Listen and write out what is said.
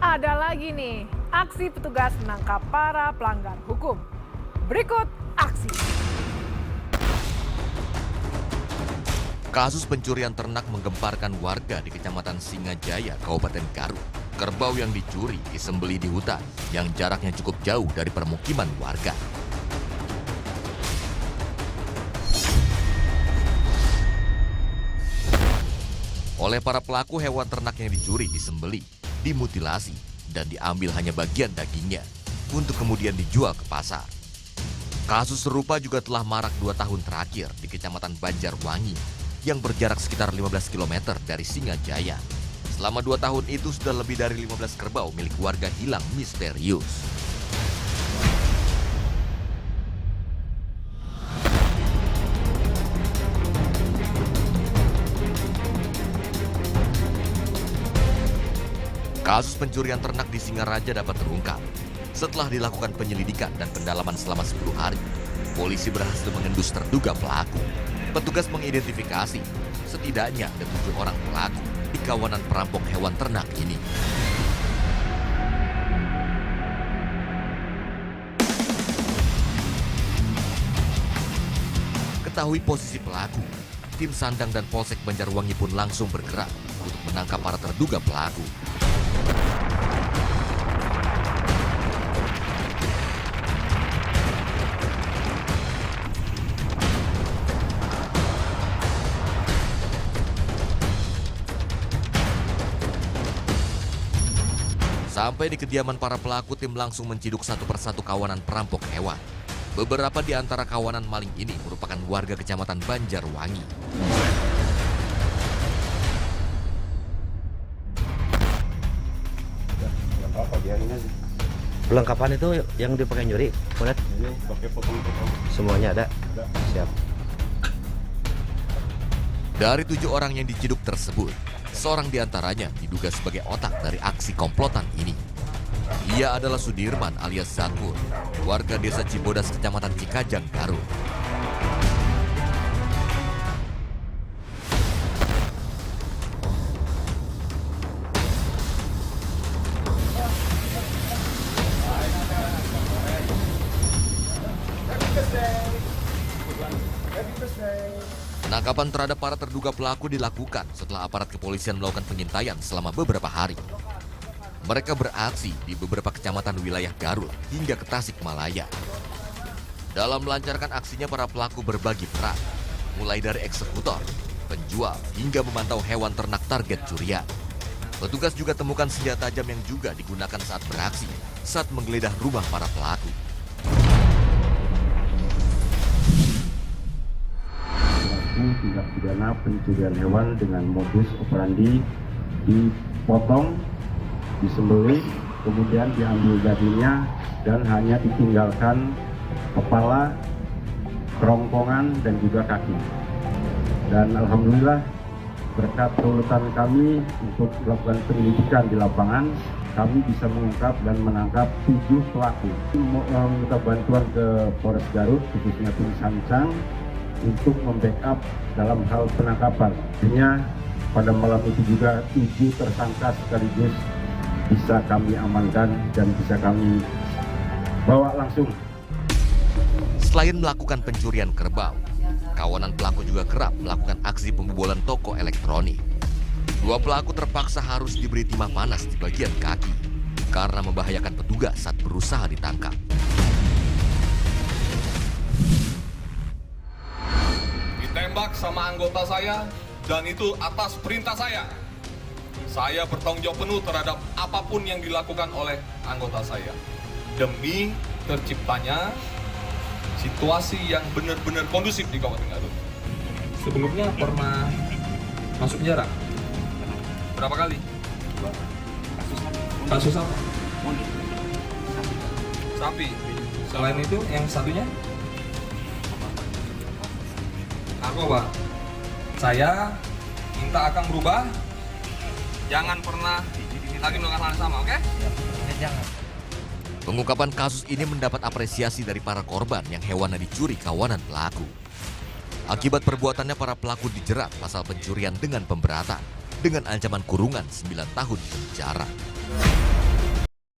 Ada lagi nih, aksi petugas menangkap para pelanggar hukum. Berikut aksi. Kasus pencurian ternak menggemparkan warga di Kecamatan Singajaya, Kabupaten Garut. Kerbau yang dicuri disembelih di hutan yang jaraknya cukup jauh dari permukiman warga. Oleh para pelaku, hewan ternak yang dicuri disembelih, dimutilasi, dan diambil hanya bagian dagingnya untuk kemudian dijual ke pasar. Kasus serupa juga telah marak 2 tahun terakhir di Kecamatan Banjarwangi yang berjarak sekitar 15 km dari Singajaya. Selama 2 tahun itu sudah lebih dari 15 kerbau milik warga hilang misterius. Kasus pencurian ternak di Singaraja dapat terungkap. Setelah dilakukan penyelidikan dan pendalaman selama 10 hari, polisi berhasil mengendus terduga pelaku. Petugas mengidentifikasi setidaknya ada 7 orang pelaku di kawanan perampok hewan ternak ini. Ketahui posisi pelaku, tim Sandang dan Polsek Banjarwangi pun langsung bergerak untuk menangkap para terduga pelaku. Sampai di kediaman para pelaku, tim langsung menciduk satu persatu kawanan perampok hewan. Beberapa di antara kawanan maling ini merupakan warga Kecamatan Banjarwangi. Perlengkapan itu yang dipakai nyuri, lihat. Ini pakai potong-potong. Semuanya ada. Siap. Dari 7 orang yang diciduk tersebut, seorang di antaranya diduga sebagai otak dari aksi komplotan ini. Ia adalah Sudirman alias Zakur, warga desa Cibodas, Kecamatan Cikajang, Garut. Penangkapan terhadap para terduga pelaku dilakukan setelah aparat kepolisian melakukan pengintaian selama beberapa hari. Mereka beraksi di beberapa kecamatan wilayah Garut hingga ke Tasikmalaya. Dalam melancarkan aksinya, para pelaku berbagi peran, mulai dari eksekutor, penjual, hingga memantau hewan ternak target curian. Petugas juga temukan senjata tajam yang juga digunakan saat beraksi saat menggeledah rumah para pelaku. Tindak pidana pencurian hewan dengan modus operandi dipotong, disembelih, kemudian diambil dagingnya dan hanya ditinggalkan kepala, kerongkongan dan juga kaki. Dan alhamdulillah berkat keuletan kami untuk melakukan penyelidikan di lapangan, kami bisa mengungkap dan menangkap 7 pelaku. Meminta bantuan ke Polres Garut, khususnya tim Sancang, untuk membackup dalam hal penangkapan. Akhirnya pada malam itu juga 7 tersangka sekaligus bisa kami amankan dan bisa kami bawa langsung. Selain melakukan pencurian kerbau, kawanan pelaku juga kerap melakukan aksi pembobolan toko elektronik. 2 pelaku terpaksa harus diberi timah panas di bagian kaki karena membahayakan petugas saat berusaha ditangkap. Ditembak sama anggota saya, dan itu atas perintah saya. Saya bertanggung jawab penuh terhadap apapun yang dilakukan oleh anggota saya. Demi terciptanya situasi yang benar-benar kondusif di Kabupaten Garut. Sebelumnya pernah masuk penjara? Berapa kali? Kasus apa? Sapi. Selain itu, yang satunya? Narkoba. Saya minta akan berubah. Jangan pernah lagi melakukan hal yang sama, oke? Jangan. Pengungkapan kasus ini mendapat apresiasi dari para korban yang hewannya dicuri kawanan pelaku. Akibat perbuatannya, para pelaku dijerat pasal pencurian dengan pemberatan dengan ancaman kurungan 9 tahun penjara.